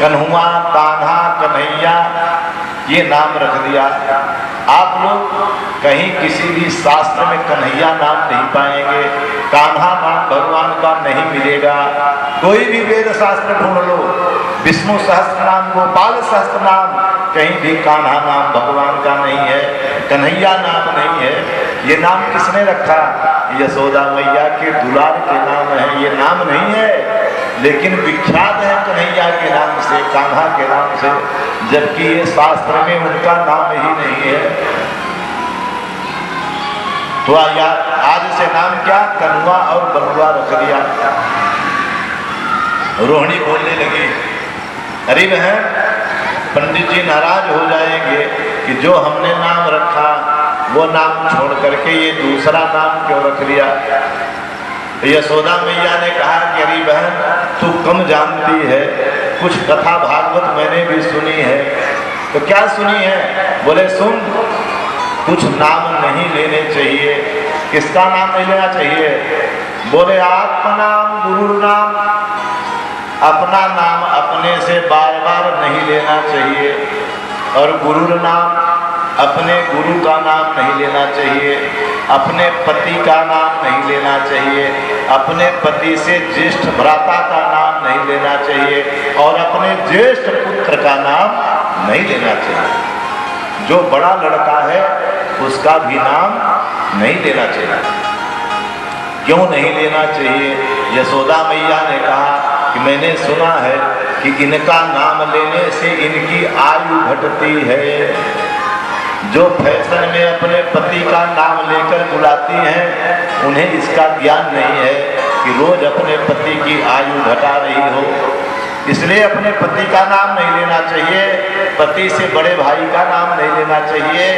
कन्हुआ, कान्हा, कन्हैया ये नाम रख दिया। आप लोग कहीं किसी भी शास्त्र में कन्हैया नाम नहीं पाएंगे, कान्हा नाम भगवान का नहीं मिलेगा। कोई भी वेद शास्त्र ढूंढ लो, विष्णु सहस्त्र नाम, गोपाल सहस्त्र नाम, कहीं भी कान्हा नाम भगवान का नहीं है, कन्हैया नाम नहीं है। ये नाम किसने रखा? यशोदा मैया के दुलार के नाम है, ये नाम नहीं है, लेकिन विख्यात है कन्हैया के नाम से, कान्हा के नाम से, जबकि ये शास्त्र में उनका नाम ही नहीं है। तो आज से नाम क्या? कन्हुआ और बलुआ रख दिया। रोहिणी बोलने लगी, अरे बहन, पंडित जी नाराज हो जाएंगे कि जो हमने नाम रखा वो नाम छोड़ करके ये दूसरा नाम क्यों रख लिया। यशोदा मैया ने कहा कि अरे बहन, तू कम जानती है, कुछ कथा भागवत मैंने भी सुनी है। तो क्या सुनी है? बोले सुन, कुछ नाम नहीं लेने चाहिए। किसका नाम नहीं लेना चाहिए? बोले आत्मा नाम, गुरु नाम। अपना नाम अपने से बार बार नहीं लेना चाहिए, और गुरु नाम, अपने गुरु का नाम नहीं लेना चाहिए, अपने पति का नाम नहीं लेना चाहिए, अपने पति से ज्येष्ठ भ्राता का नाम नहीं लेना चाहिए, और अपने ज्येष्ठ पुत्र का नाम नहीं लेना चाहिए। जो बड़ा लड़का है उसका भी नाम नहीं लेना चाहिए। क्यों नहीं लेना चाहिए? यशोदा मैया ने कहा कि मैंने सुना है कि इनका नाम लेने से इनकी आयु घटती है। जो फैशन में अपने पति का नाम लेकर बुलाती हैं, उन्हें इसका ज्ञान नहीं है कि रोज अपने पति की आयु घटा रही हो। इसलिए अपने पति का नाम नहीं लेना चाहिए, पति से बड़े भाई का नाम नहीं लेना चाहिए,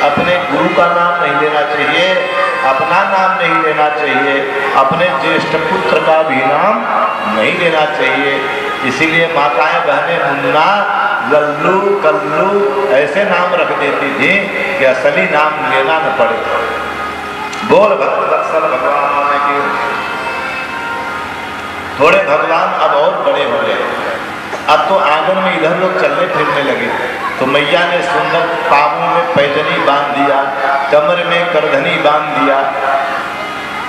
अपने गुरु का नाम नहीं लेना चाहिए, अपना नाम नहीं लेना चाहिए, अपने ज्येष्ठ पुत्र का भी नाम नहीं लेना चाहिए। इसीलिए माताएं बहनें मुन्ना, लल्लू, कल्लू ऐसे नाम रख देती थी कि असली नाम लेना न पड़े। बोल भक्त वत्सल भगवान की। थोड़े भगवान अब और बड़े हो गए, अब तो आंगन में इधर लोग चलने फिरने लगे। तो मैया ने सुंदर पाँवों में पैजनी बांध दिया, कमर में करधनी बांध दिया।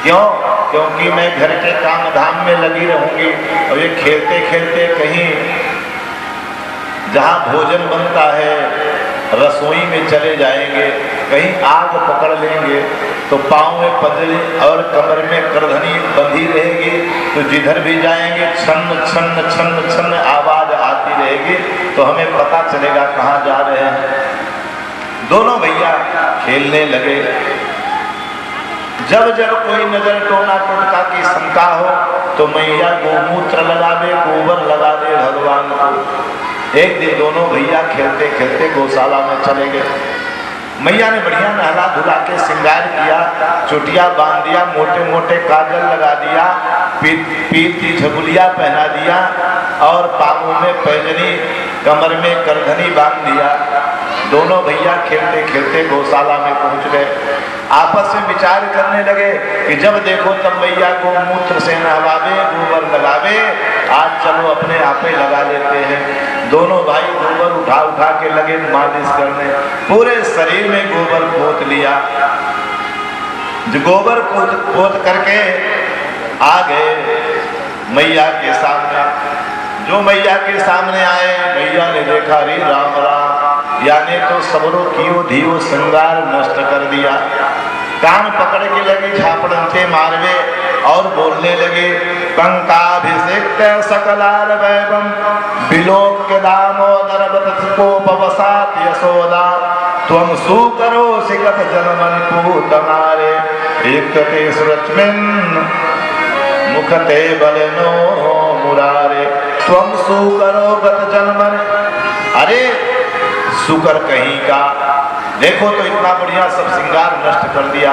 क्यों? क्योंकि मैं घर के काम धाम में लगी रहूंगी, और ये खेलते खेलते कहीं जहाँ भोजन बनता है रसोई में चले जाएंगे, कहीं आग पकड़ लेंगे, तो पाँव में पजली और कमर में करधनी बंधी रहेगी, तो जिधर भी जाएंगे छन्न छन्न छन्न छन्न आवाज आती रहेगी, तो हमें पता चलेगा कहाँ जा रहे हैं। दोनों भैया खेलने लगे। जब जब कोई नजर टोना टोटका की शंका हो तो मैया गोमूत्र लगा दे, गोबर लगा दे भगवान को। एक दिन दोनों भैया खेलते खेलते गौशाला में चले गए। मैया ने बढ़िया नहला धुला के श्रृंगार किया, चोटिया बांध दिया, मोटे मोटे काजल लगा दिया, पीठ की झबुलिया पहना दिया, और पाँवों में पैजनी, कमर में करधनी बांध दिया। दोनों भैया खेलते खेलते गौशाला में पहुंच गए। आपस में विचार करने लगे कि जब देखो तब मैया को मूत्र से नहवावे, गोबर लगावे, आज चलो अपने आपे लगा लेते हैं। दोनों भाई गोबर उठा उठा के लगे मालिश करने, पूरे शरीर में गोबर पोत लिया। जो गोबर पोत करके आ गए मैया के सामने। जो मैया के सामने आए, मैया ने देखा रे राम राम, यानी तो सबरो कियो धियो श्रृंगार नष्ट कर दिया। कान पकड़ के लगे झापड़ते मारवे और बोलने लगे, कंकाभिषेक सकलार वैभम विलोक्य दामोदर बतस्कोपवसात यशोदा त्वं सुकरो सिकत जनमन पूतनारे एकते सुरच्मिन् मुखते बलनो मुरारे त्वं सुकरो गत जनमन। अरे शुकर कहीं का, देखो तो इतना बढ़िया सब श्रृंगार नष्ट कर दिया।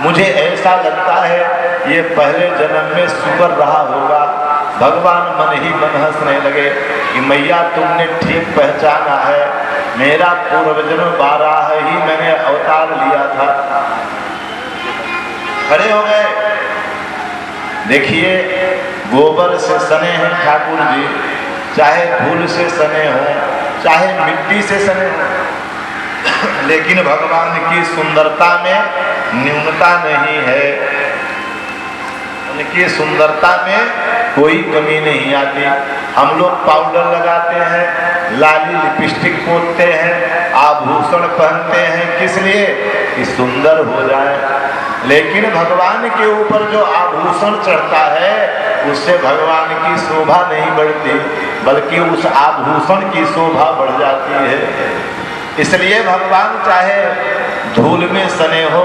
मुझे ऐसा लगता है ये पहले जन्म में शुकर रहा होगा। भगवान मन ही मन हंसने लगे कि मैया तुमने ठीक पहचाना है, मेरा पूर्व जन्म 12 ही मैंने अवतार लिया था। खड़े हो गए। देखिए गोबर से सने हैं ठाकुर जी, चाहे धूल से सने हो, चाहे मिट्टी से सने हो, लेकिन भगवान की सुंदरता में न्यूनता नहीं है। उनकी सुंदरता में कोई कमी नहीं आती। हम लोग पाउडर लगाते हैं, लाली लिपस्टिक पोतते हैं, आभूषण पहनते हैं, किस लिए? कि सुंदर हो जाए। लेकिन भगवान के ऊपर जो आभूषण चढ़ता है उससे भगवान की शोभा नहीं बढ़ती, बल्कि उस आभूषण की शोभा बढ़ जाती है। इसलिए भगवान चाहे धूल में सने हो,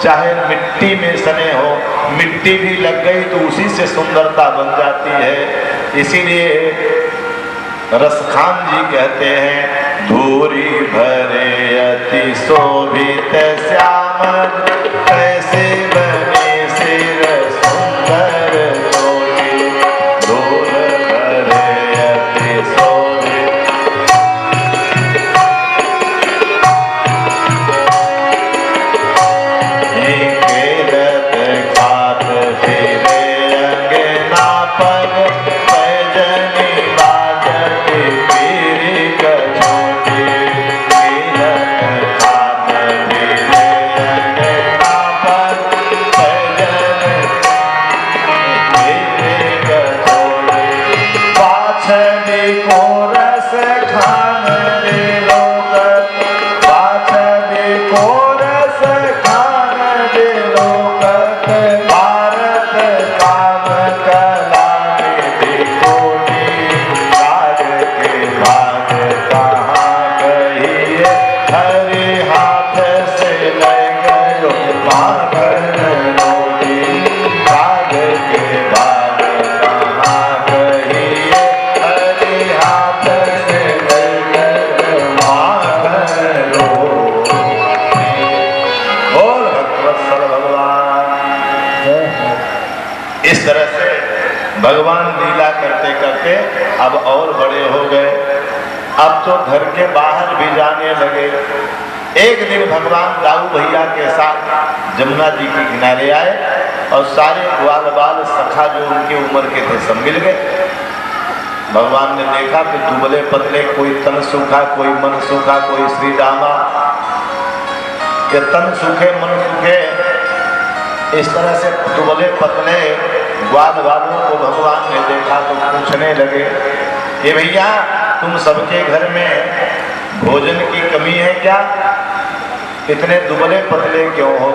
चाहे मिट्टी में सने हो, मिट्टी भी लग गई तो उसी से सुंदरता बन जाती है। इसीलिए रसखान जी कहते हैं, धूरी भरे अति शोभित श्याम, कैसे बने सिर सुंदर चोटी, धूल भरे अति शोभित। खेलत खात फिरे अंगना पर, पैजनी बाजत पीरी कछोटी, खेलत खात फिरे अंगना पर, पैजनी पीरी कछोटी, पाछली को रस खान दे लोग, पाछली को रस खान दे लोग, भारत काम कला निधि कोटि, राज के भाग कहाँ कहिए, हरि हाथ से ले गयो माखन रोटी, राज के भाग कहाँ कहिए, हरि हाथ से ले गयो माखन रोटी। बोल भगवत्सल भगवान। इस तरह से भगवान लीला करते करते अब और बड़े हो गए। अब तो घर के बाहर भी जाने लगे। एक दिन भगवान दाऊ भैया के साथ जमुना जी के किनारे आए और सारे ग्वाल बाल सखा जो उनके उम्र के थे सब मिल गए। भगवान ने देखा कि दुबले पतले, कोई तन सूखा, कोई मन सूखा, कोई श्री रामा, ये तन सूखे मन सूखे, इस तरह से दुबले पतले ग्वाल बालों को भगवान ने देखा तो पूछने लगे कि भैया तुम सबके घर में भोजन की कमी है क्या? इतने दुबले पतले क्यों हो?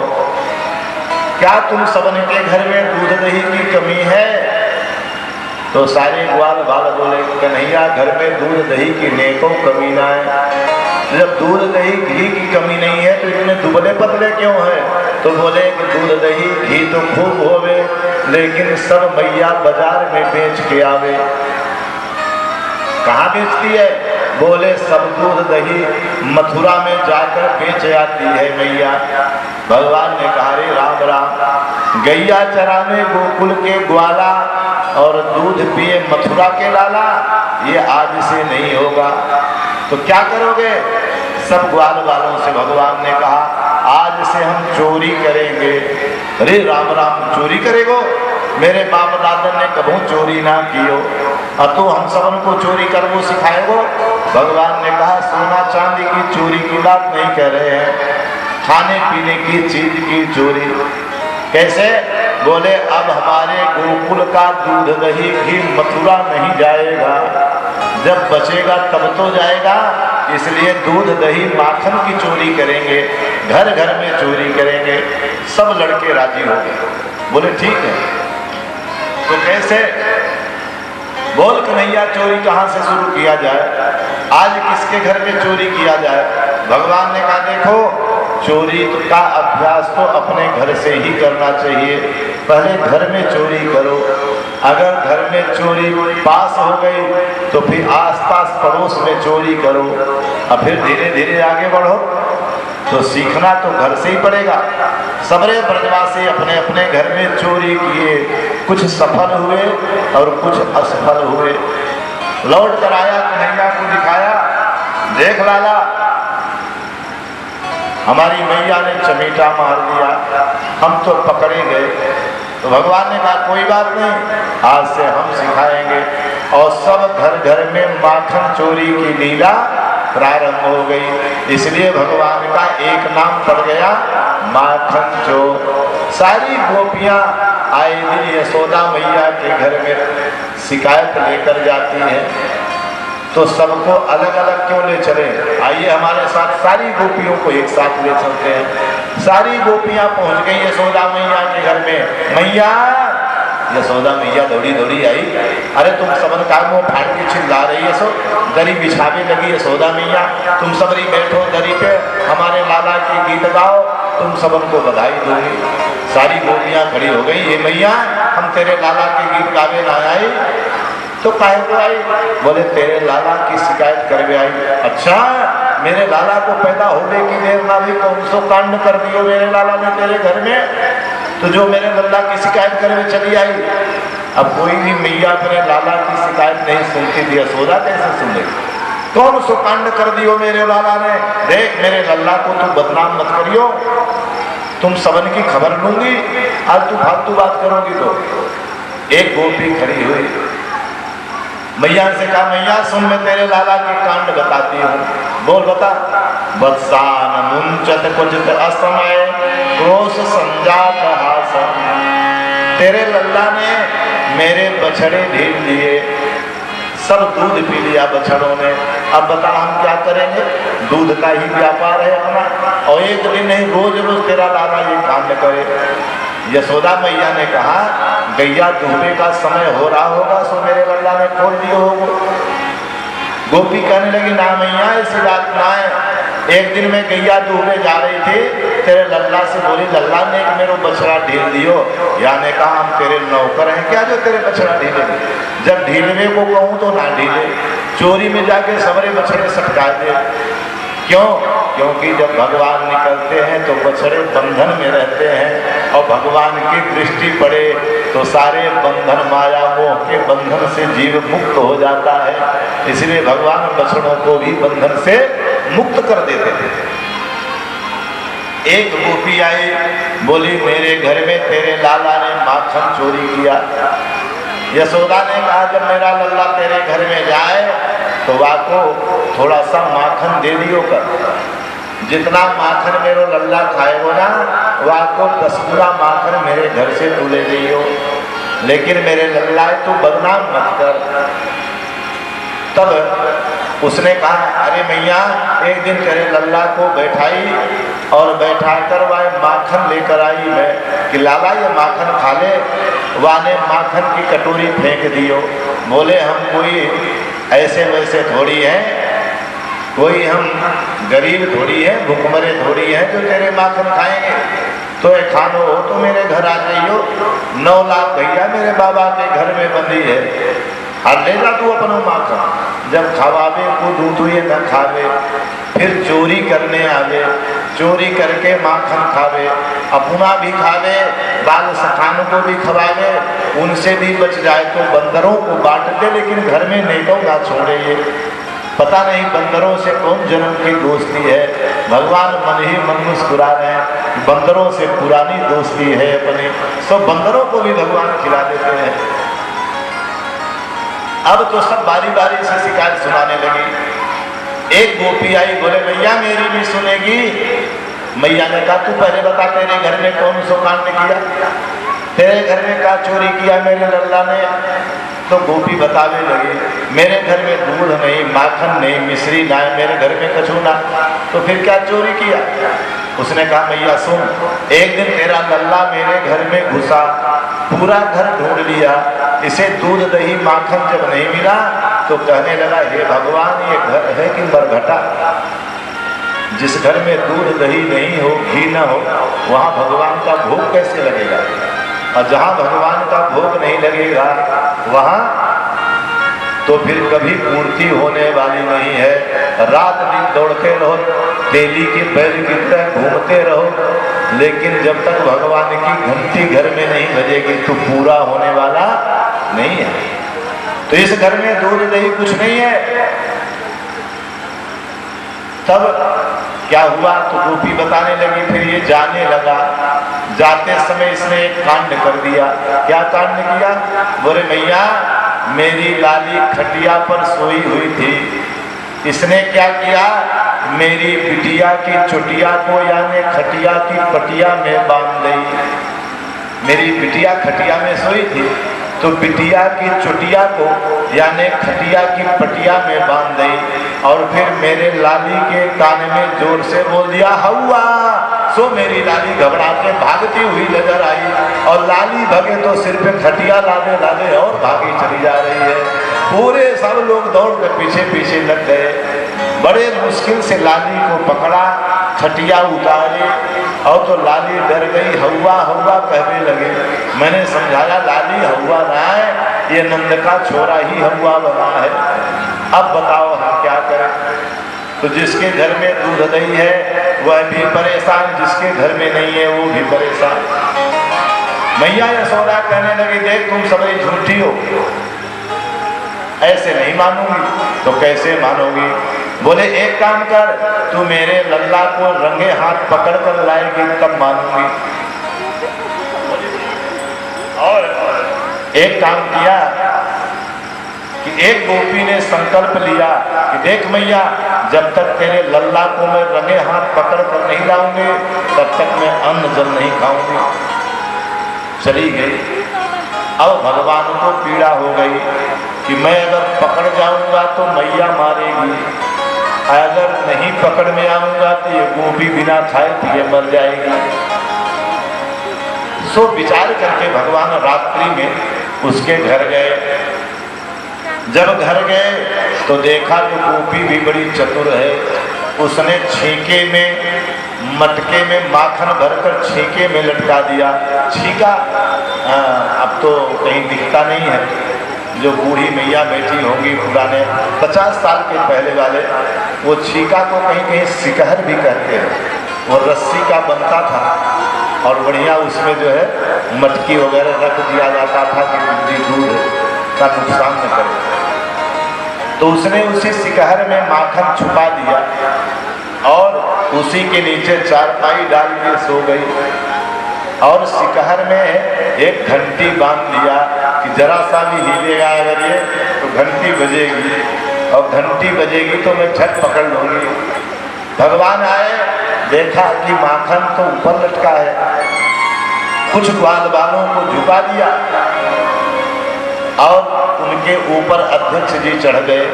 क्या तुम सबन के घर में दूध दही की कमी है? तो सारे ग्वाल बाल बोले, कन्हैया घर में दूध दही की नेको कमी ना है। जब दूध दही घी की कमी नहीं है तो इतने दुबले पतले क्यों है? तो बोले कि दूध दही घी तो खूब होवे, लेकिन सब मैया बाजार में बेच के आवे। कहाँ बेचती है? बोले सब दूध दही मथुरा में जाकर बेच आती है मैया। भगवान ने कहा, रे राम राम, गैया चराने गोकुल के ग्वाला और दूध पिए मथुरा के लाला, ये आज से नहीं होगा। तो क्या करोगे? सब ग्वाल वालों से भगवान ने कहा, आज से हम चोरी करेंगे। अरे राम राम, चोरी करेगो? मेरे बाप दादा ने कभी चोरी ना कियो, अतो हम सबन को चोरी करवो सिखाएगो। भगवान ने कहा, सोना चांदी की चोरी की बात नहीं कह रहे हैं, खाने पीने की चीज की चोरी। कैसे? बोले अब हमारे गोकुल का दूध दही घी मथुरा नहीं जाएगा, जब बचेगा तब तो जाएगा, इसलिए दूध दही माखन की चोरी करेंगे, घर घर में चोरी करेंगे। सब लड़के राजी हो गए, बोले ठीक है। तो कैसे? बोल कन्हैया, चोरी कहाँ से शुरू किया जाए? आज किसके घर में चोरी किया जाए? भगवान ने कहा, देखो चोरी का अभ्यास तो अपने घर से ही करना चाहिए। पहले घर में चोरी करो, अगर घर में चोरी पास हो गई तो फिर आसपास पड़ोस में चोरी करो, और फिर धीरे धीरे आगे बढ़ो। तो सीखना तो घर से ही पड़ेगा। सबरे ब्रजवासी अपने अपने घर में चोरी किए, कुछ सफल हुए और कुछ असफल हुए। लौट कर आया, कन्हैया को दिखाया, देख लाला हमारी मैया ने चमेटा मार दिया, हम तो पकड़े गए। तो भगवान ने कहा कोई बात नहीं, आज से हम सिखाएंगे। और सब घर घर में माखन चोरी की लीला प्रारंभ हो गई। इसलिए भगवान का एक नाम पड़ गया माखन चोर। सारी गोपियां आए दिन यशोदा मैया के घर में शिकायत लेकर जाती हैं, तो सबको अलग अलग क्यों ले चले? आइए हमारे साथ सारी गोपियों को एक साथ ले चलते हैं। सारी गोपियां पहुंच गई यशोदा मैया के घर में। मैया, यशोदा मैया दौड़ी दौड़ी आई। अरे तुम सबन का मुंह फाड़ के चिल्ला रही है, सो दरी बिछावे लगी यशोदा मैया। तुम सबरी बैठो दरी पे, हमारे लाला के गीत गाओ, तुम सबन को बधाई दोगी। सारी गोपियां खड़ी हो गई। ये मैया, हम तेरे लाला के गीत गावे ना आई, तो काहे को आई? बोले तेरे लाला की शिकायत करवे आई। अच्छा, मेरे लाला को पैदा होने की देर ना भी कौन सो कांड कर दियो मेरे लाला ने तेरे घर में, तो जो मेरे लाला की शिकायत करवे चली आई। अब कोई भी मैया अपने लाला की शिकायत नहीं सुनती थी, यशोदा कैसे सुन रही? कौन सो कांड कर दियो मेरे लाला ने? देख मेरे लाला को तू बदनाम मत करियो, तुम सबन की खबर लूंगी। आज तू फालतू बात करोगी तो। एक गोपी खड़ी हुई, मैया से कहा मैया सुन, मैं तेरे लाला के कांड बताती हूँ। बोल बता। वत्सान मुंचत कुचित असमय क्रोश संजात हासन। तेरे लल्ला ने मेरे बछड़े ढील लिए, सब दूध पी लिया बछड़ों ने। अब बता हम क्या करेंगे? दूध का ही व्यापार है अपना, और एक दिन नहीं रोज रोज तेरा लाला ये कांड करे। यशोदा मैया ने कहा गैया दूहने का समय हो रहा होगा, सो मेरे लल्ला ने खोल दिए होगा। गोपी कहने लगी ना मैया ऐसी बात ना है। एक दिन मैं गैया दूहने जा रही थी, तेरे लल्ला से बोली लल्ला ने मेरे बछड़ा ढील दियो। या ने कहा हम तेरे नौकर हैं क्या जो तेरे बछड़ा ढीलेंगे? जब ढीलने को कहूँ तो ना ढीले, चोरी में जाके सबरे बछड़े सटका दे। क्यों? क्योंकि जब भगवान निकलते हैं तो बछड़े बंधन में रहते हैं, और भगवान की दृष्टि पड़े तो सारे बंधन माया मोह के बंधन से जीव मुक्त हो जाता है। इसलिए भगवान बछड़ों को भी बंधन से मुक्त कर देते थे। एक गोपी आई, बोली मेरे घर में तेरे लाला ने माखन चोरी किया। यशोदा ने कहा जब मेरा लल्ला तेरे घर में जाए तो वाको थोड़ा सा माखन दे दियो कर। जितना माखन मेरे लल्ला खाएगो ना, वाको 10 पूरा माखन मेरे घर से तू ले जाइयो, लेकिन मेरे लल्ला तू बदनाम मत कर। तब उसने कहा अरे मैया एक दिन तेरे लल्ला को बैठाई और बैठा कर वह माखन लेकर आई मैं कि लाला ये माखन खा ले। वाने माखन की कटोरी फेंक दियो। बोले हम कोई ऐसे वैसे थोड़ी हैं, कोई हम गरीब थोड़ी है, भूखमरे थोड़ी है जो तेरे माखन खाएंगे। तो एक खानो हो तो मेरे घर आ जाइयो। 9 लाख भैया मेरे बाबा के घर में बंदी है, हर ले जा तू अपना माखन। जब खवावे को दूं तो ये न खावे, फिर चोरी करने आवे, चोरी करके माखन खावे, अपना भी खावे, बाल सखानों को भी खवावे, उनसे भी बच जाए तो बंदरों को बांट दे, लेकिन घर में नहीं तो ना छोड़े। ये पता नहीं बंदरों से कौन जन्म की दोस्ती है। भगवान मन ही मन मुस्कुरा रहे हैं, बंदरों से पुरानी दोस्ती है अपनी। सब बंदरों को भी भगवान खिला देते हैं। अब तो सब बारी बारी से शिकायत सुनाने लगी। एक गोपी आई, बोले मैया मेरी भी सुनेगी। मैया ने कहा तू पहले बता तेरे घर में कौन सो कांड किया, तेरे घर में क्या चोरी किया मेरे लल्ला ने। तो गोपी बताने लगी मेरे घर में दूध नहीं, माखन नहीं, मिश्री ना, मेरे घर में कछु ना, तो फिर क्या चोरी किया। उसने कहा मैया सुन, एक दिन तेरा लल्ला मेरे घर में घुसा, पूरा घर ढूंढ लिया, इसे दूध दही माखन जब नहीं मिला तो कहने लगा हे भगवान ये घर है कि मरघटा। जिस घर में दूध दही नहीं हो, घी ना हो, वहाँ भगवान का भोग कैसे लगेगा। और जहाँ भगवान का भोग नहीं लगेगा वहाँ तो फिर कभी पूर्ति होने वाली नहीं है। रात दिन दौड़ते रहो, तेली के बैल की तरह घूमते रहो, लेकिन जब तक भगवान की घंटी घर में नहीं बजेगी तो पूरा होने वाला नहीं है। तो इस घर में दूध दही कुछ नहीं है। तब क्या हुआ तो गोपी बताने लगी, फिर ये जाने लगा जाते समय इसने एक कांड कर दिया। क्या कांड किया? बोले मैया मेरी लाली खटिया पर सोई हुई थी, इसने क्या किया, मेरी बिटिया की चुटिया को यानी खटिया की पटिया में बांध दी। मेरी बिटिया खटिया में सोई थी तो बिटिया की चुटिया को यानी खटिया की पटिया में बांध दी और फिर मेरे लाली के कान में जोर से बोल दिया हवा। सो मेरी लाली घबरा के भागती हुई नजर आई और लाली भगे तो सिर पे खटिया लादे लादे और भागी चली जा रही है। पूरे सब लोग दौड़ कर पीछे पीछे लग गए। बड़े मुश्किल से लाली को पकड़ा, खटिया उतारी और तो लाली डर गई, हवा हवा कहने लगे। मैंने समझाया लाली हवा ना है, ये नंद का छोरा ही हवा बना है। अब बताओ हम क्या करें? तो जिसके घर में दूध दही है वह भी परेशान, जिसके घर में नहीं है वो भी परेशान। मैया यशोदा कहने लगी देख तुम सब झूठी हो, ऐसे नहीं मानूंगी। तो कैसे मानोगी? बोले एक काम कर, तू मेरे लल्ला को रंगे हाथ पकड़ कर लाएगी तब मानूंगी। और एक काम किया कि एक गोपी ने संकल्प लिया कि देख मैया जब तक तेरे लल्ला को मैं रंगे हाथ पकड़ कर नहीं लाऊंगी तब तक मैं अन्न जल नहीं खाऊंगी। चली गई। अब भगवान को पीड़ा हो गई कि मैं अगर पकड़ जाऊंगा तो मैया मारेगी, अगर नहीं पकड़ में आऊंगा तो ये गोपी बिना खाए पिए मर जाएगी। सो विचार करके भगवान रात्रि में उसके घर गए। जब घर गए तो देखा कि गोपी भी बड़ी चतुर है। उसने छीके में मटके में माखन भरकर छीके में लटका दिया। छीका अब तो कहीं दिखता नहीं है। जो बूढ़ी मैया बैठी होंगी पुराने 50 साल के पहले वाले, वो छीका को कहीं कहीं सिकहर भी कहते हैं। वो रस्सी का बनता था और बढ़िया उसमें जो है मटकी वगैरह रख दिया जाता था कि दूध का नुकसान न करे। तो उसने उसी सिकहर में माखन छुपा दिया और उसी के नीचे चारपाई डाल के सो गई और सिकहर में एक घंटी बांध दिया कि जरा सा भी हिलेगा अगर ये तो घंटी बजेगी और घंटी बजेगी तो मैं झट पकड़ लूंगी। भगवान आए, देखा कि माखन तो ऊपर लटका है। कुछ ग्वाल बालों को झुका दिया और उनके ऊपर अध्यक्ष जी चढ़ गए।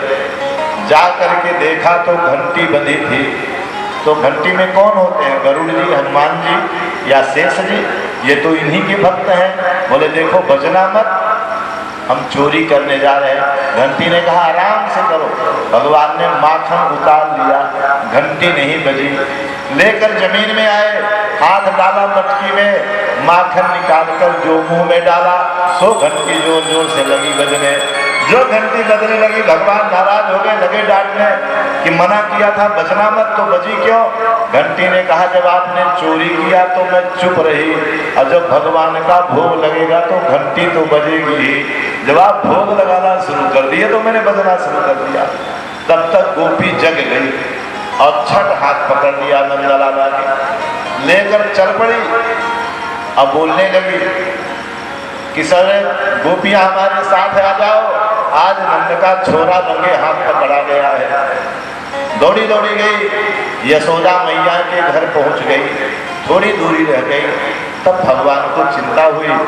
जा करके देखा तो घंटी बंधी थी। तो घंटी में कौन होते हैं? गरुड़ जी, हनुमान जी या शेष जी? ये तो इन्हीं के भक्त हैं। बोले देखो बजना मत, हम चोरी करने जा रहे हैं। घंटी ने कहा आराम से करो। भगवान ने माखन उतार लिया, घंटी नहीं बजी। लेकर जमीन में आए, हाथ डाला मटकी में, माखन निकालकर जो मुंह में डाला सो घंटी जोर जोर से लगी बजने। जो घंटी बजने लगी भगवान नाराज हो गए, लगे डांटने कि मना किया था बजना मत तो बजी क्यों? घंटी ने कहा जब आपने चोरी किया तो मैं चुप रही और जब भगवान का भोग लगेगा तो घंटी तो बजेगी ही। जब आप भोग लगाना शुरू कर दिए तो मैंने बजना शुरू कर दिया। तब तक गोपी जग गई और छठ हाथ पकड़ लिया नंदलाला ने, लेकर चल पड़ी। अब बोलने लगी कि सर गोपियां हमारे साथ आ जाओ, आज नंद का छोरा रंगे हाथ पकड़ा गया है। दौड़ी दौड़ी गई, यशोदा मैया के घर पहुंच गई। थोड़ी दूरी रह गई, तब भगवान को चिंता हुई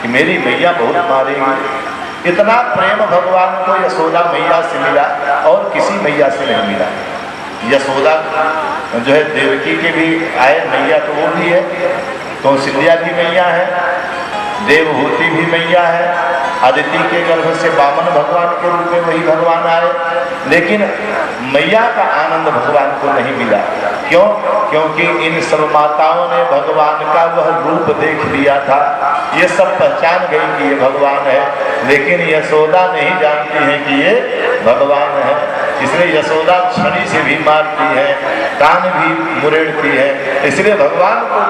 कि मेरी मैया बहुत मारेगी। इतना प्रेम भगवान को यशोदा मैया से मिला और किसी मैया से नहीं मिला। यशोदा जो है देवकी के भी आए मैया तो वो भी है, कौशल्या भी मैया है, देवहूति भी मैया है, अदिति के गर्भ से वामन भगवान के रूप में वही भगवान आए। लेकिन मैया का आनंद भगवान को नहीं मिला। क्यों? क्योंकि इन सब माताओं ने भगवान का वह रूप देख लिया था। ये सब पहचान गई कि ये भगवान है, लेकिन यशोदा नहीं जानती है कि ये भगवान है। इसलिए यशोदा छड़ी से भी मारती है, कान भी मुरेड़ती है। इसलिए भगवान को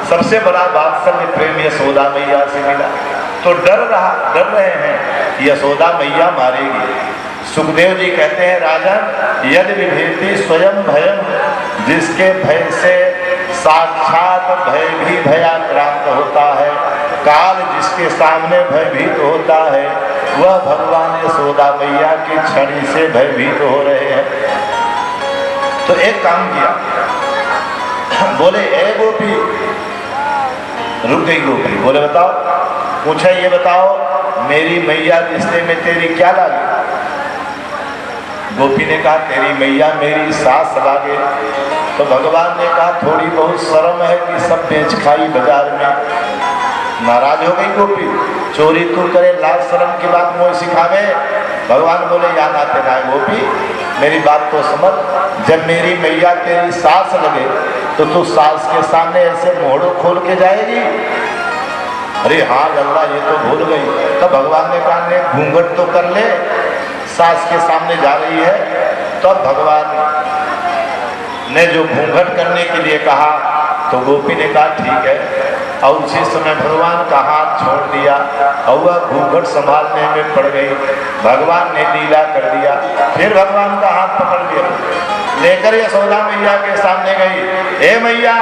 सबसे बड़ा वात्सल्य प्रेम यशोदा मैया से मिला। तो डर रहे हैं कि यशोदा मैया मारेगी। सुखदेव जी कहते हैं राजन यदि विभेति स्वयं भयम, जिसके भय से साक्षात भय भी भयाक्रांत होता है। काल जिसके सामने भयभीत होता है वह भगवान यशोदा मैया की छड़ी से भयभीत हो रहे हैं। तो एक काम किया, बोले ए गोपी, रुक गई गोपी, बोले बताओ, पूछा ये बताओ मेरी मैया रिश्ते में तेरी क्या लागे? गोपी ने कहा तेरी मैया मेरी सास लागे। तो भगवान ने कहा थोड़ी बहुत शर्म है कि सब बेच खाई बाजार में। नाराज हो गई गोपी, चोरी तू करे लाज शर्म की बात मोह सिखावे। भगवान बोले या नाते ना गोपी, मेरी बात तो समझ, जब मेरी मैया तेरी सास लगे तो तू सास के सामने ऐसे मोहड़ो खोल के जाएगी? अरे हाँ लल्ला ये तो भूल गई। तो भगवान ने कहा ने घूंघट तो कर ले, सास के सामने जा रही है। तो भगवान ने जो घूंघट करने के लिए कहा तो गोपी ने कहा ठीक है, और उसी समय भगवान का हाथ छोड़ दिया और वह घूंघट संभालने में पड़ गई। भगवान ने लीला कर दिया, फिर भगवान का हाथ पकड़ लिया, लेकर यशोदा मैया के सामने गई। हे मैया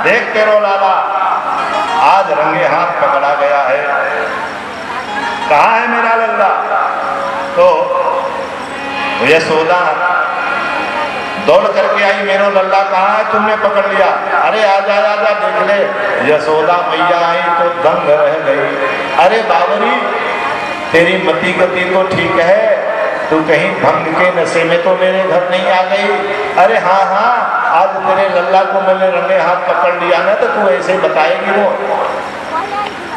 देख तेरो लाला आज रंगे हाथ पकड़ा गया है, कहाँ है मेरा लल्ला? तो यशोदा दौड़ करके आई, मेरो लल्ला कहाँ है, तुमने पकड़ लिया? अरे आजा आजा देख ले। यशोदा मैया आई तो दंग रह गई। अरे बाबरी तेरी मति गति तो ठीक है, तू कहीं भंग के नशे में तो मेरे घर नहीं आ गई? अरे हाँ हाँ आज तेरे लल्ला को मैंने रंगे हाथ पकड़ लिया ना, तो तू ऐसे बताएगी वो?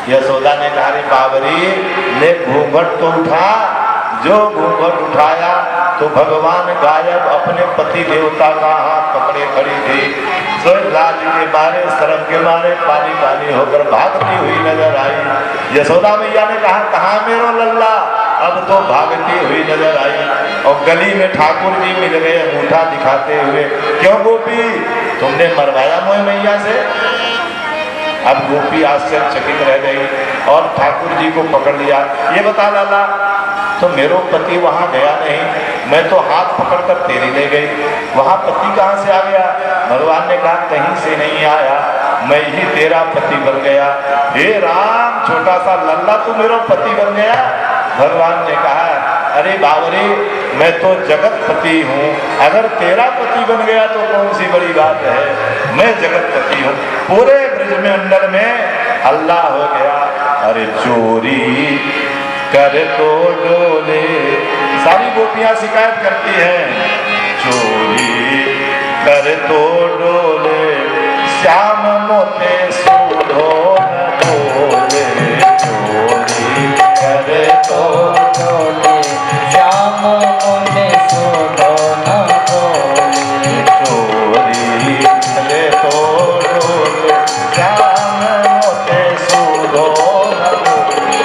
यशोदा ने कहा रे बाबरी ले घूंघट तो उठा। जो घूंघट उठाया तो भगवान गायब अपने पति देवता का हाथ पकड़े खड़ी थी। सो लाज के मारे शर्म के मारे पानी पानी होकर भागती हुई नजर आई। यशोदा मैया ने कहा कहाँ मेरो लल्ला? अब तो भागती हुई नजर आई और गली में ठाकुर जी मिल गए अंगूठा दिखाते हुए। क्यों गोपी तुमने मरवाया मोह मैया से? अब गोपी आश्चर्यचकित रह गई और ठाकुर जी को पकड़ लिया। ये बता लाला तो मेरो पति वहां गया नहीं, मैं तो हाथ पकड़कर तेरी ले गई, वहां पति कहां से आ गया? भगवान ने कहा कहीं से नहीं आया, मैं ही तेरा पति बन गया। हे राम छोटा सा लल्ला तू मेरा पति बन गया? भगवान ने कहा अरे बावरे मैं तो जगत पति हूँ, अगर तेरा पति बन गया तो कौन सी बड़ी बात है, मैं जगत पति हूँ। पूरे ब्रज में अंदर में हल्ला हो गया, अरे चोरी कर तो डोले। सारी गोपियां शिकायत करती हैं चोरी कर तो डोले, श्याम मोते सूढ़ो न बोले। चोरी कर तो डोले, श्याम मोते सूढ़ो न बोले। चोरी कर तो डोले, श्याम मोते सूढ़ो न बोले।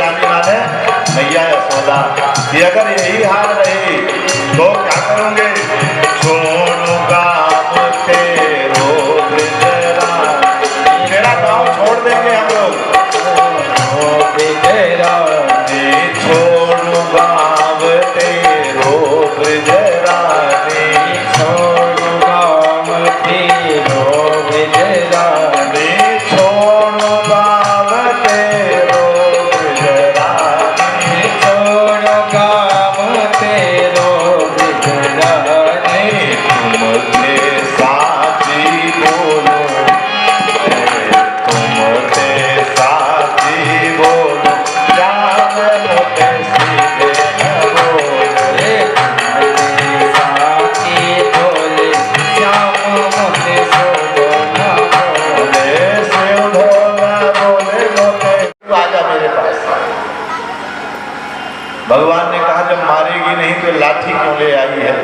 रानी माने मैया यशोदा कि अगर यही हाल रही तो क्या करोगे? छोड़ो गाँव तेरो ब्रजरानी, तेरा गाँव छोड़ देंगे हम लोग। छोड़ो गाँव तेरो ब्रजरानी, छोड़ो गाँव तेरो ब्रजरानी, छोड़ो गाँव तेरो ब्रजरानी, छोड़ो गाँव तेरो ब्रजरानी। तुमसे साची बोलो, तुमसे साची बोलो, जान मोटे सीधे न बोले, साची बोले श्याम मोटे सोलो न बोले, सोलो न बोले मोटे। आजा मेरे पास। भगवान ने कहा जब मारेगी नहीं तो लाठी क्यों ले आई है?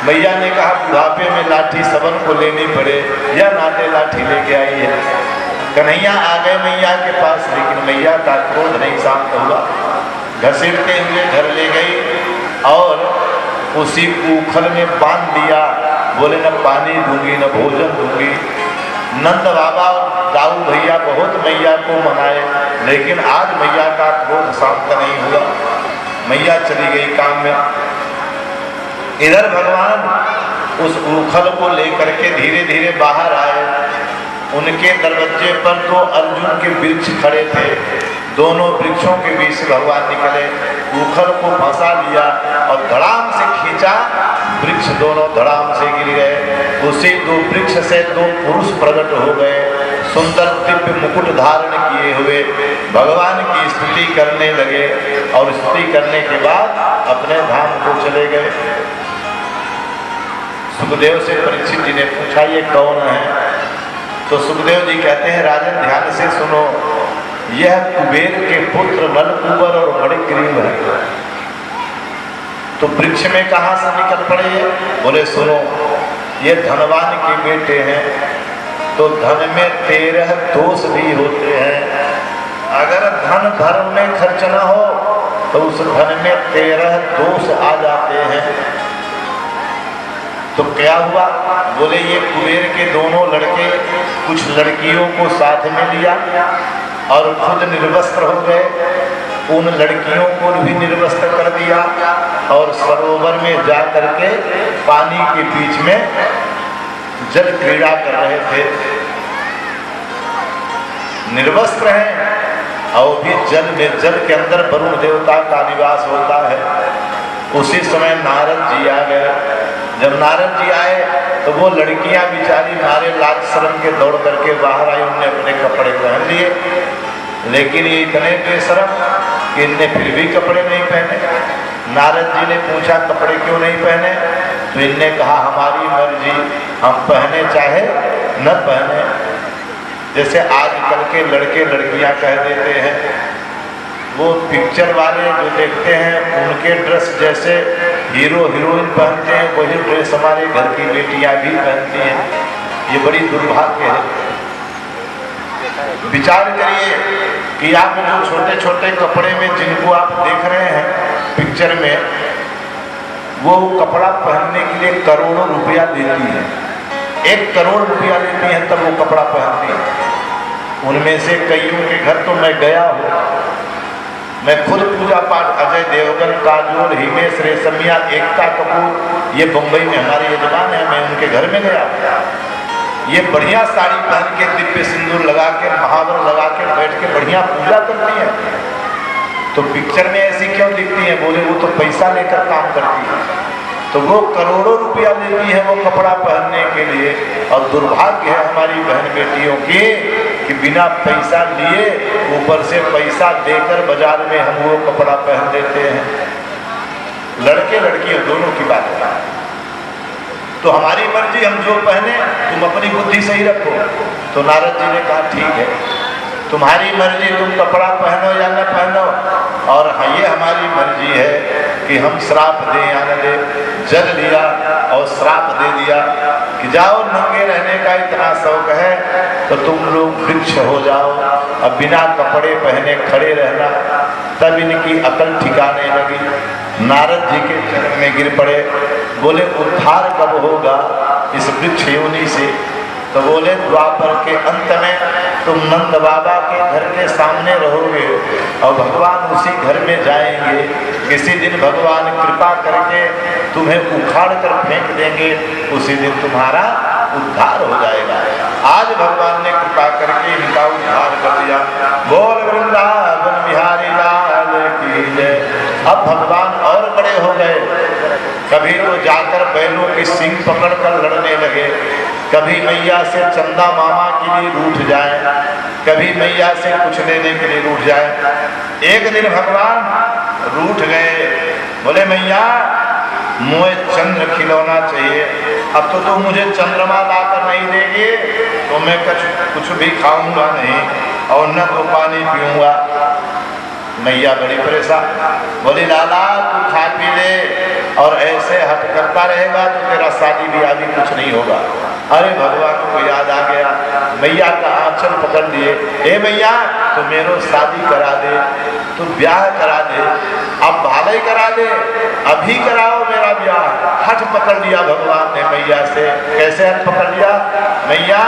मैया ने कहा बुढ़ापे में लाठी सबन को लेनी पड़े, या नाते लाठी लेके आई है। कन्हैया आ गए मैया के पास, लेकिन मैया का क्रोध नहीं शांत हुआ। घसीटते हुए घर ले गई और उसी उखल में बांध दिया। बोले न पानी दूंगी न भोजन दूंगी। नंद बाबा और दाऊ भैया बहुत मैया को मनाए, लेकिन आज मैया का क्रोध शांत नहीं हुआ। मैया चली गई काम में। इधर भगवान उस उखल को लेकर के धीरे धीरे बाहर आए। उनके दरवाजे पर दो अर्जुन के वृक्ष खड़े थे। दोनों वृक्षों के बीच से भगवान निकले, उखल को फंसा लिया और धड़ाम से खींचा। वृक्ष दोनों धड़ाम से गिर गए। उसी दो वृक्ष से दो पुरुष प्रकट हो गए, सुंदर दिव्य मुकुट धारण किए हुए भगवान की स्तुति करने लगे। और स्तुति करने के बाद अपने धाम को चले गए। सुखदेव से परीक्षित जी ने पूछा ये कौन है? तो सुखदेव जी कहते हैं राजन ध्यान से सुनो, यह कुबेर के पुत्र नलकुबर और मणिग्रीव है। तो वृक्ष में कहां से निकल पड़े? बोले सुनो, ये धनवान के बेटे हैं। तो धन में 13 दोष भी होते हैं। अगर धन धर्म में खर्च न हो तो उस धन में 13 दोष आ जाते हैं। तो क्या हुआ? बोले ये कुबेर के दोनों लड़के कुछ लड़कियों को साथ में लिया और खुद निर्वस्त्र हो गए। उन लड़कियों को भी निर्वस्त्र कर दिया और सरोवर में जा करके पानी के बीच में जल क्रीड़ा कर रहे थे। निर्वस्त्र हैं और भी जल में, जल के अंदर वरुण देवता का निवास होता है। उसी समय नारद जी आ गए। जब नारद जी आए तो वो लड़कियां बेचारी मारे लाज शर्म के दौड़ करके बाहर आई। उन्होंने अपने कपड़े पहन लिए, लेकिन ये इतने बेशर्म कि इनने फिर भी कपड़े नहीं पहने। नारद जी ने पूछा कपड़े क्यों नहीं पहने? तो इनने कहा हमारी मर्जी, हम पहने चाहे न पहने। जैसे आजकल के लड़के लड़कियां कह देते हैं, वो पिक्चर वाले जो देखते हैं उनके ड्रेस जैसे हीरो हीरोइन पहनते हैं वही ड्रेस हमारे घर की बेटियां भी पहनती हैं। ये बड़ी दुर्भाग्य है। विचार करिए कि आप जो छोटे छोटे कपड़े में जिनको आप देख रहे हैं पिक्चर में, वो कपड़ा पहनने के लिए करोड़ों रुपया देती है। 1 करोड़ रुपया देती है तब वो कपड़ा पहनती है। उनमें से कईयों के घर तो मैं गया हूँ। मैं खुद पूजा पाठ, अजय देवगन, काजोल, हिमेश रेशमिया, एकता कपूर, ये बम्बई में हमारे यजमान है, मैं उनके घर में गया। ये बढ़िया साड़ी पहन के दिव्य सिंदूर लगा के महावर लगा के बैठ के बढ़िया पूजा करती है। तो पिक्चर में ऐसी क्यों दिखती है? बोले वो तो पैसा लेकर काम करती है। तो वो करोड़ों रुपया लेती है वो कपड़ा पहनने के लिए। और दुर्भाग्य है हमारी बहन बेटियों की कि बिना पैसा लिए ऊपर से पैसा देकर बाजार में हम वो कपड़ा पहन देते हैं। लड़के लड़कियों दोनों की बात है। तो हमारी मर्जी, हम जो पहने, तुम अपनी बुद्धि सही रखो। तो नारद जी ने कहा ठीक है, तुम्हारी मर्जी, तुम कपड़ा पहनो या न पहनो, और ये हमारी मर्जी है कि हम श्राप दें या न दें। जल लिया और श्राप दे दिया कि जाओ, नंगे रहने का इतना शौक है तो तुम लोग वृक्ष हो जाओ, अब बिना कपड़े पहने खड़े रहना। तब इनकी अकल ठिकाने लगी। नारद जी के चरण में गिर पड़े, बोले उद्धार कब होगा इस वृक्ष योनि से? तो बोले द्वापर के अंत में तुम नंद बाबा के घर के सामने रहोगे और भगवान उसी घर में जाएंगे। किसी दिन भगवान कृपा करके तुम्हें उखाड़ कर फेंक देंगे, उसी दिन तुम्हारा उद्धार हो जाएगा। आज भगवान ने कृपा करके इनका उद्धार कर दिया। बोल वृंदावन बिहारी लाल की जय। अब भगवान और बड़े हो गए। कभी तो जाकर बैलों की सींग पकड़कर लड़ने लगे, कभी मैया से चंदा मामा के लिए रूठ जाए, कभी मैया से कुछ लेने के लिए रूठ जाए। एक दिन भगवान रूठ गए, बोले मैया मुझे चंद्र खिलौना चाहिए, अब तो तुम मुझे चंद्रमा लाकर नहीं देगी तो मैं कुछ भी खाऊंगा नहीं और न तो पानी पीऊंगा। मैया बड़ी परेशान, बोली लाला तू खा पी ले और ऐसे हट करता रहेगा तो तेरा शादी ब्याह भी कुछ नहीं होगा। अरे भगवान को याद आ गया, मैया का आंचल पकड़ लिए, हे मैया तो मेरो शादी करा दे, तू ब्याह करा दे, अब भाले करा दे, अभी कराओ मेरा ब्याह। हट पकड़ लिया भगवान ने मैया से। कैसे हट पकड़ लिया? मैया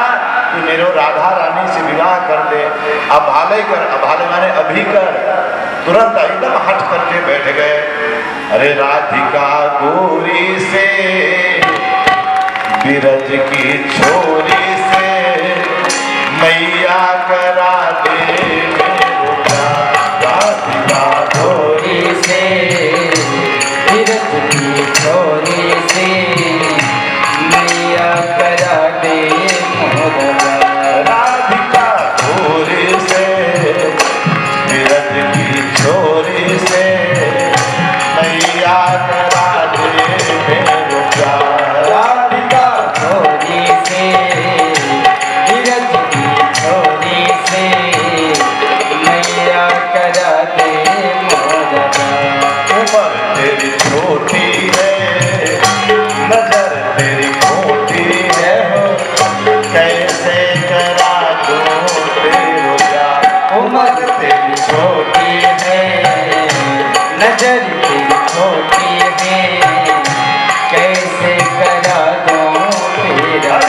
तू मेरो राधा रानी से विवाह कर दे, अब भाले कर, अब भाले माने अभी कर। तुरंत एकदम हट करके बैठ गए। अरे राधिका गोरी से बिरज की छोरी से मैया करा दे मेरो प्यार। राधिका गोरी से बिरज की छोरी से मैया करा दे मोर प्यार। राधिका गोरी से बिरज की छोरी से मैया करा दे मेरो प्यार। राधिका छोरी से बिरज की छोरी से मैया करा दे मोर प्यार। उम्र तेरी छोटी है, नजर तेरी खोटी है, कैसे करा दूं तेरो प्यार। उम्र तेरी छोटी है, नजर तेरी छोटी है, कैसे करा दूं तेरा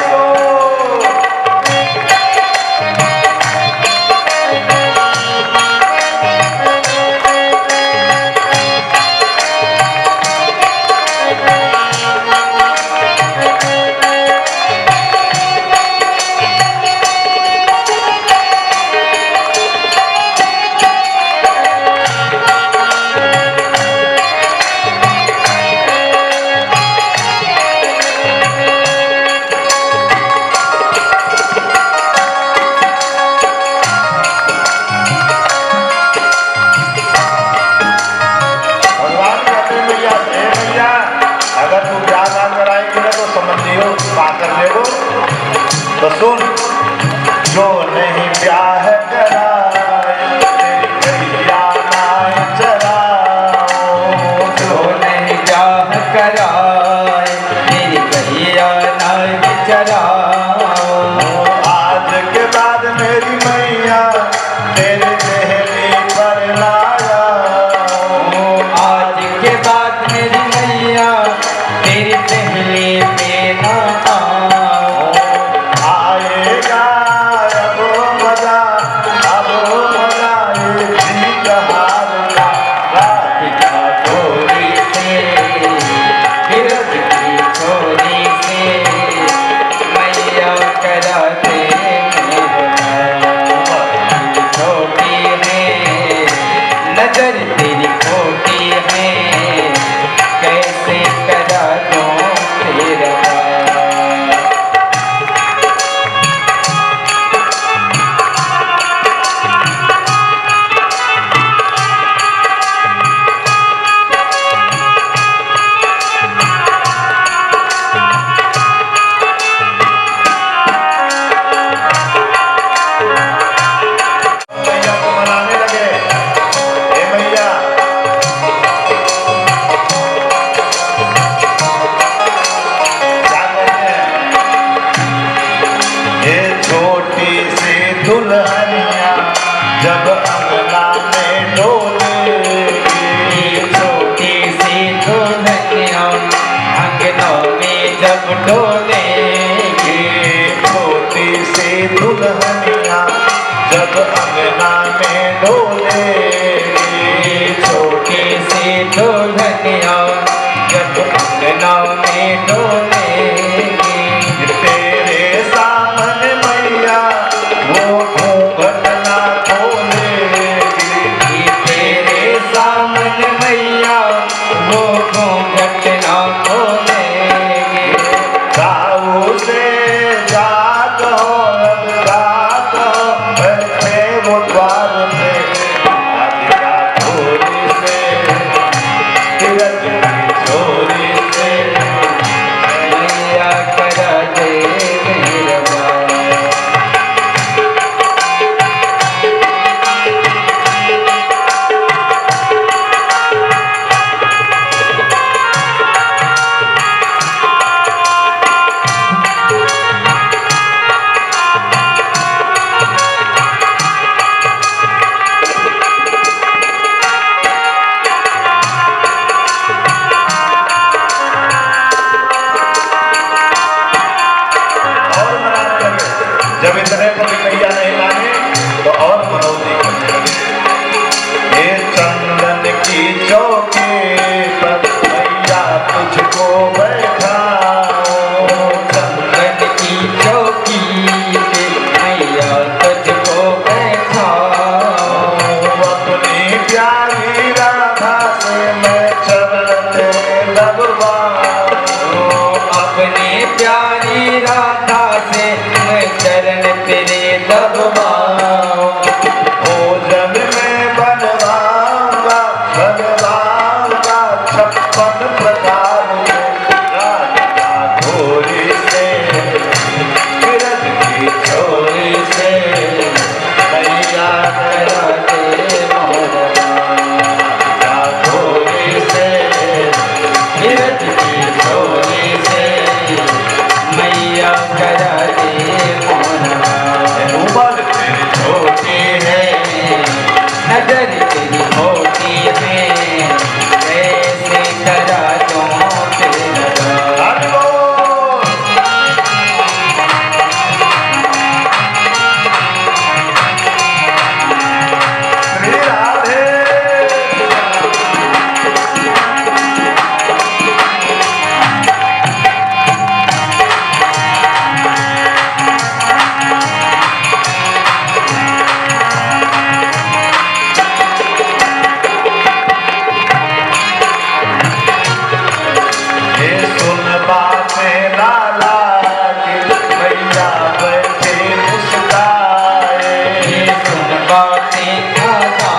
कन्या जब अंगना में डोलेगी। तेरे सामने मैया वो घूंघट ना खोलेगी। तेरे सामने मैया वो घूंघट ना खोलेगी। गाँव से जागो अब जागो बैठे वो द्वार पे राधिका चोरी से तिलक की चोरी से मैया करा दे मेरा बार। और मनाते हैं। जब इतने पर भी मैया नहीं माने तो और मनौती करने लगे। ये चंदन की चौकी पर मैया तुझको बैठाओ। चंदन की चौकी पे मैया तुझको बैठाओ। अपनी प्यारी राधा से मैं चरण तेरे लगवाऊं। अपनी प्यारी राधा से मैं चरण तेरे दबवाऊं। भोजन में बनवाऊंगा बनवाऊंगा 56 प्रकार के राधिका घोरी से विरज की चोरी से मैया करा दे मोरा राधिका घोरी से विरज की चोरी से मैया करा दे मोरा। उम्र तेरी छोटी है नजर तेरी होती है कैसे करा दूं तेरा। हटो। श्री राधे ये सुन बातें लाला की मैया बैठे मुस्काए। ये सुन बातें दादा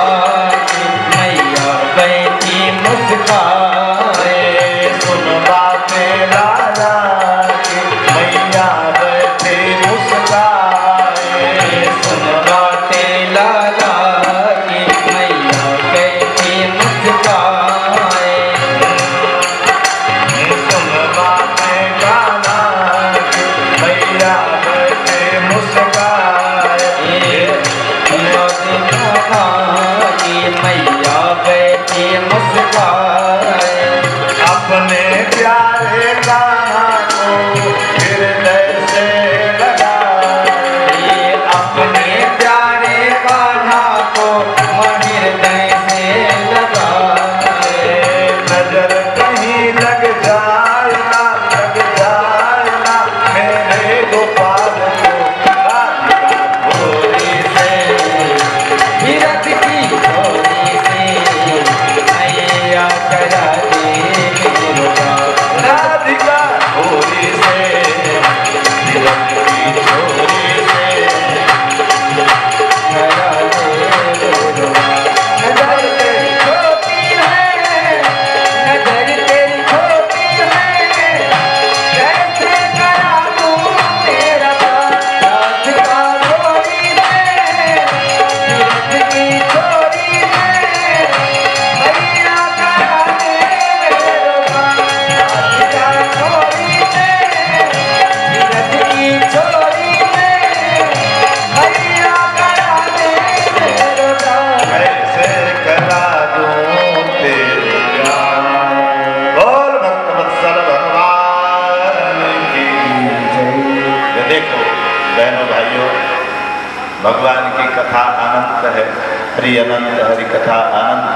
की मैया बैठी मुस्काए। सुन बातें लाला की मैया बैठे मुस्काए। सुन बातें लाला की मैया बैठी मुस्काए। सुन बातें कान्हा की मैया बैठे मुस्काए। की मैया बैठी मुस्काए। अपने प्यारे कान्हा को हृदय से लगाए। अपने प्यारे कान्हा को हृदय से लगाए। नजर कहीं लग जाए ना मेरे गोपाल को राधिका घोरी से विरत की चोरी से मैया करा दे मेरा। राधिका घोरी से विरत की चोरी से करा दे मेरा। नजर तेरी छोटी है नजर तेरी छोटी है कैसे करा दूं तेरा राधिका घोरी से विरत की चोरी से मैया करा दे मेरा। राधिका घोरी से विरत की चोरी से मैया करा दे मेरा। कैसे करा दूं तेरे प्यार। बोल भक्त वत्सल भगवान की ये देखो बहनों भाइयों भगवान की कथा अनंत है। हरि अनंत हरि कथा अनंत।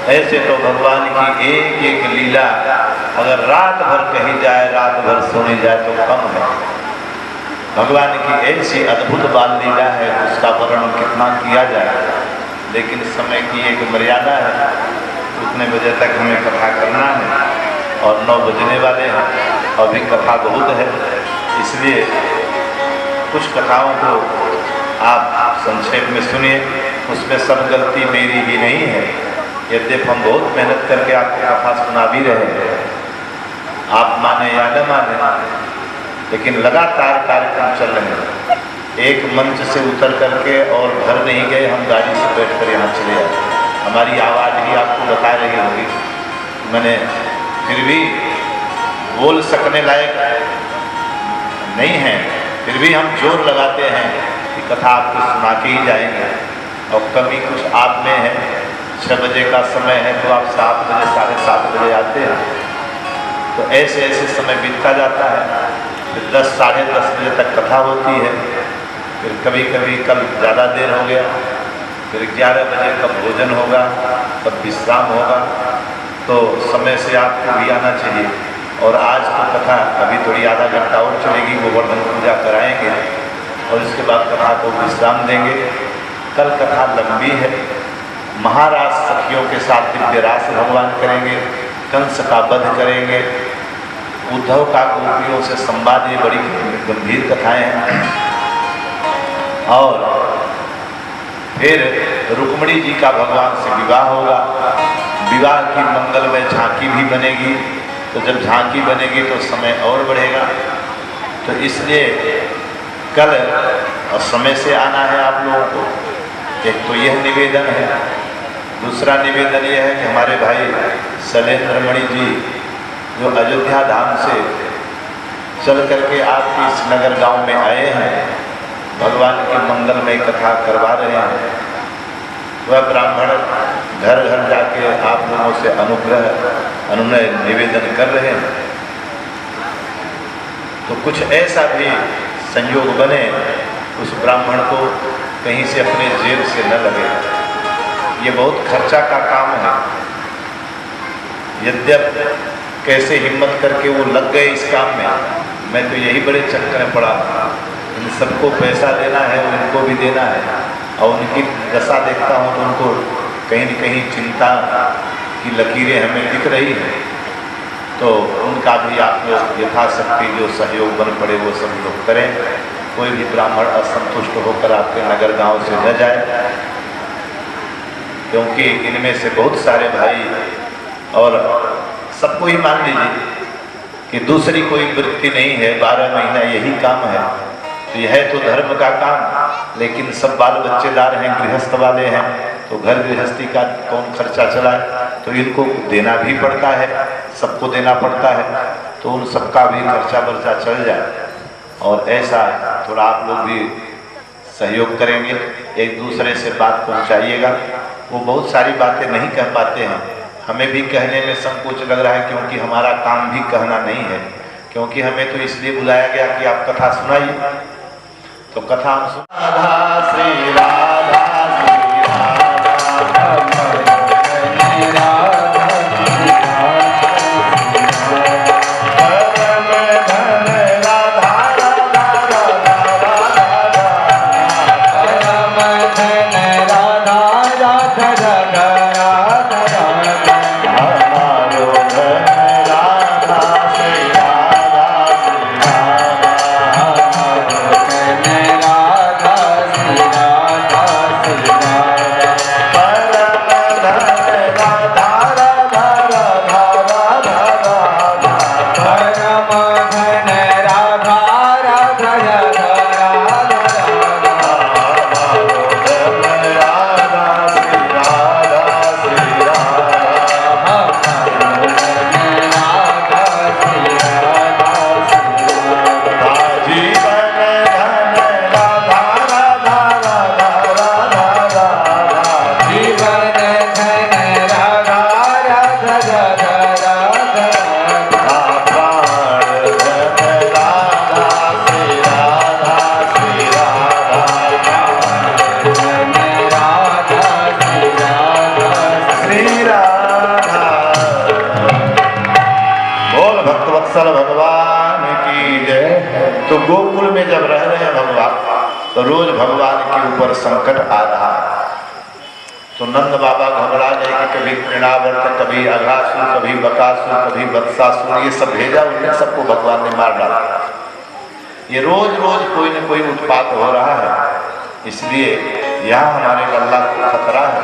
ऐसे तो भगवान की एक एक लीला अगर रात भर कही जाए, रात भर सुनी जाए तो कम है। भगवान की ऐसी अद्भुत बाल लीला है, उसका वर्णन कितना किया जाए, लेकिन समय की एक मर्यादा है। उतने बजे तक हमें कथा करना है और 9 बजने वाले हैं, अभी कथा बहुत है, इसलिए कुछ कथाओं को आप संक्षेप में सुनिए। उसमें सब गलती मेरी ही नहीं है, यद्यपि हम बहुत मेहनत करके आपको कथा सुना भी रहे हैं, आप माने या न माने, लेकिन लगातार कार्यक्रम चल रहे हैं। एक मंच से उतर करके और घर नहीं गए, हम गाड़ी से बैठकर यहाँ चले आए। हमारी आवाज़ ही आपको बता रही होगी, मैंने फिर भी बोल सकने लायक नहीं है, फिर भी हम जोर लगाते हैं कि कथा आपको सुना के ही जाएंगे। और कभी कुछ आप में है, 6 बजे का समय है तो आप 7 बजे 7:30 बजे आते हैं, तो ऐसे ऐसे समय बीतता जाता है। फिर 10 साढ़े 10 बजे तक कथा होती है, फिर कभी कभी कल ज़्यादा देर हो गया, फिर 11 बजे कब भोजन होगा, तब विश्राम होगा, तो समय से आपको भी आना चाहिए। और आज तो कथा अभी थोड़ी आधा घंटा और चलेगी, गोवर्धन पूजा कराएंगे और इसके बाद कथा को विश्राम देंगे। कल कथा लंबी है, महाराज सखियों के साथ दिव्य रास भगवान करेंगे, कंस का वध करेंगे, उद्धव का गोपियों से संवाद, ये बड़ी गंभीर कथाएं हैं। और फिर रुक्मिणी जी का भगवान से विवाह होगा, विवाह की मंगलमय झांकी भी बनेगी, तो जब झांकी बनेगी तो समय और बढ़ेगा। तो इसलिए कल और समय से आना है आप लोगों को। एक तो यह निवेदन है, दूसरा निवेदन यह है कि हमारे भाई शैलेंद्र मणि जी जो अयोध्या धाम से चल करके आपके इस नगर गांव में आए हैं, भगवान की मंगलमय कथा करवा रहे हैं, वह ब्राह्मण घर घर जाके आप लोगों से अनुग्रह अनुनय निवेदन कर रहे हैं। तो कुछ ऐसा भी संयोग बने उस ब्राह्मण को कहीं से अपने जेब से न लगे। ये बहुत खर्चा का काम है, यद्यप कैसे हिम्मत करके वो लग गए इस काम में। मैं तो यही बड़े चक्कर में पड़ा, इन सबको पैसा देना है, उनको भी देना है, और उनकी दशा देखता हूँ तो उनको कहीं न कहीं चिंता की लकीरें हमें दिख रही हैं। तो उनका भी आप लोग यथाशक्ति जो सहयोग बन पड़े वो सब लोग करें। कोई भी ब्राह्मण असंतुष्ट होकर आपके नगर गांव से न जाए, क्योंकि इनमें से बहुत सारे भाई, और सबको ही मान लीजिए कि दूसरी कोई वृत्ति नहीं है, 12 महीना यही काम है। तो यह है तो धर्म का काम, लेकिन सब बाल बच्चेदार हैं, गृहस्थ वाले हैं, तो घर गृहस्थी का कौन खर्चा चलाए, तो इनको देना भी पड़ता है, सबको देना पड़ता है, तो उन सबका भी खर्चा बर्चा चल जाए। और ऐसा थोड़ा आप लोग भी सहयोग करेंगे, एक दूसरे से बात पहुंचाइएगा। वो बहुत सारी बातें नहीं कह पाते हैं, हमें भी कहने में संकोच लग रहा है, क्योंकि हमारा काम भी कहना नहीं है, क्योंकि हमें तो इसलिए बुलाया गया कि आप कथा सुनाइए। तो कथा हम राधा श्री राधा श्री वत्सल भगवान की जय। तो गोकुल में जब रह रहे हैं भगवान, तो रोज भगवान के ऊपर संकट आ रहा है। तो नंद बाबा घबरा गए कि कभी तृणावर्त, कभी अघासुर, कभी बकासुर, कभी वत्सासुर, ये सब भेजा, उन्हें सबको भगवान ने मार डाला। ये रोज रोज कोई न कोई उत्पात हो रहा है, इसलिए यहाँ हमारे लल्ला को खतरा है,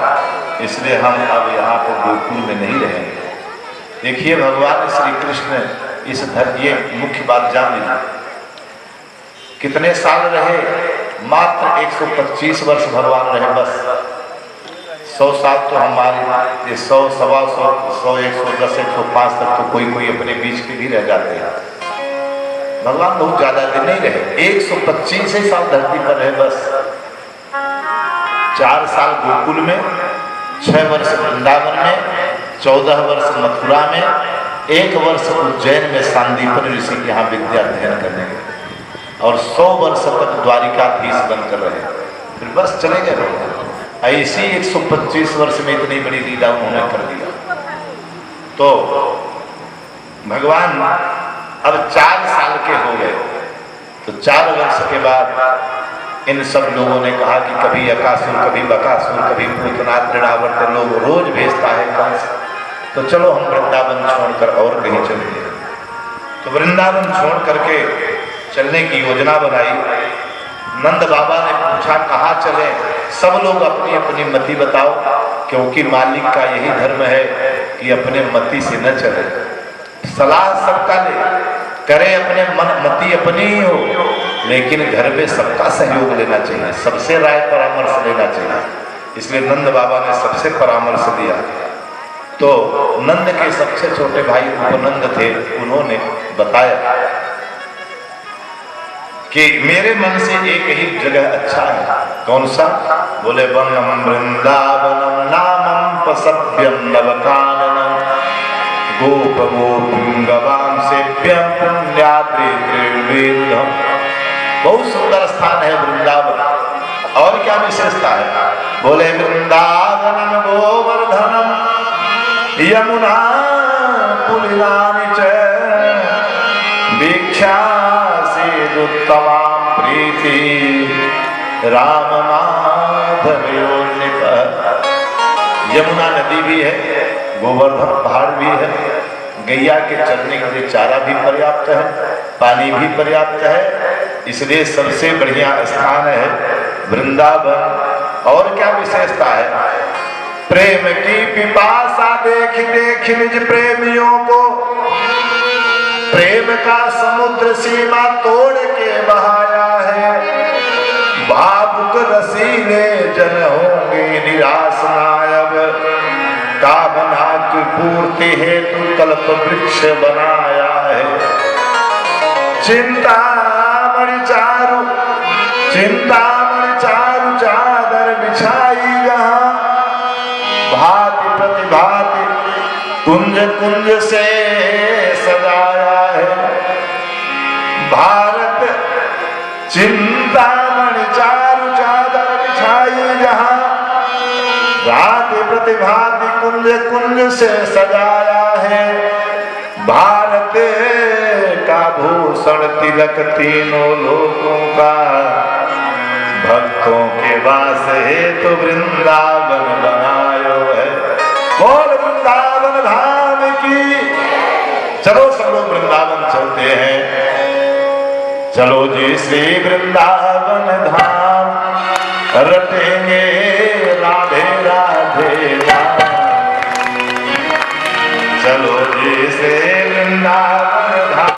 इसलिए हम अब यहाँ पर गोकुल में नहीं रहेंगे। देखिए भगवान श्री कृष्ण इस ये मुख्य बात जान लीजिए, कितने साल रहे? मात्र 125 वर्ष भगवान रहे बस। 100 साल तो हमारे 100, 125, 100, 110, 105 तक तो कोई कोई अपने बीच के भी रह जाते हैं। भगवान बहुत ज्यादा दिन नहीं रहे, 125 साल धरती पर रहे बस। 4 साल गोकुल में, 6 वर्ष वृंदावन में, 14 वर्ष मथुरा में, 1 वर्ष उज्जैन में सांदीपनि ऋषि के यहाँ विद्या अध्ययन करने गए, और 100 वर्ष तक द्वारिकाधीश बनकर रहे, फिर बस चले गए भगवान। ऐसी 125 वर्ष में इतनी बड़ी लीला उन्होंने कर दिया। तो भगवान अब 4 साल के हो गए, तो 4 वर्ष के बाद इन सब लोगों ने कहा कि कभी अकासुर, कभी बकासुर, कभी पूतना, तृणावर्त लोग रोज भेजता है कंस, तो चलो हम वृंदावन छोड़कर और कहीं चलते हैं। तो वृंदावन छोड़ करके चलने की योजना बनाई। नंद बाबा ने पूछा कहाँ चले? सब लोग अपनी अपनी मति बताओ, क्योंकि मालिक का यही धर्म है कि अपने मति से न चले। सलाह सबका ले, करे अपने मति अपनी ही हो, लेकिन घर में सबका सहयोग लेना चाहिए, सबसे राय परामर्श लेना चाहिए। इसलिए नंद बाबा ने सबसे परामर्श दिया। तो नंद के सबसे छोटे भाई उपनंद थे, उन्होंने बताया कि मेरे मन से एक ही जगह अच्छा है। कौन सा? बोले वनम वृंदावनम नामम पसभ्यम नवकाननम गोप गोपिंगवाम सेव्यम पुण्याद्रि त्रिवेदम। बहुत सुंदर स्थान है वृंदावन। और क्या विशेषता है? बोले वृंदावनम गोवर्धनम यमुना पुलिनानि च वीक्षा उत्तमां प्रीति राम माधवयोनिप। यमुना नदी भी है, गोवर्धन पहाड़ भी है, गैया के चलने के लिए चारा भी पर्याप्त है, पानी भी पर्याप्त है, इसलिए सबसे बढ़िया स्थान है वृंदावन। और क्या विशेषता है? प्रेम की पिपासा देख देख निज प्रेमियों को, प्रेम का समुद्र सीमा तोड़ के बहाया है। भावुक रसीले जन होंगे निराश नायब, कामना की पूर्ति हेतु कल्प वृक्ष बनाया है। चिंतामणि चारु चादर बिछाई जहां, भांति प्रतिभाति कुंज कुंज से सजाया है। भारत चिंतामणि चारु चादर बिछाई जहां, भांति प्रतिभाति कुंज कुंज से सजाया है। भारत का भूषण तिलक तीनों लोगों का, भक्तों के वास हेतु वृंदावन बनायो है। बोल वृंदावन धाम की। चलो सब लोग वृंदावन चलते हैं, चलो जी श्री वृंदावन धाम, रटेंगे राधे राधे राम। चलो जी श्री वृंदावन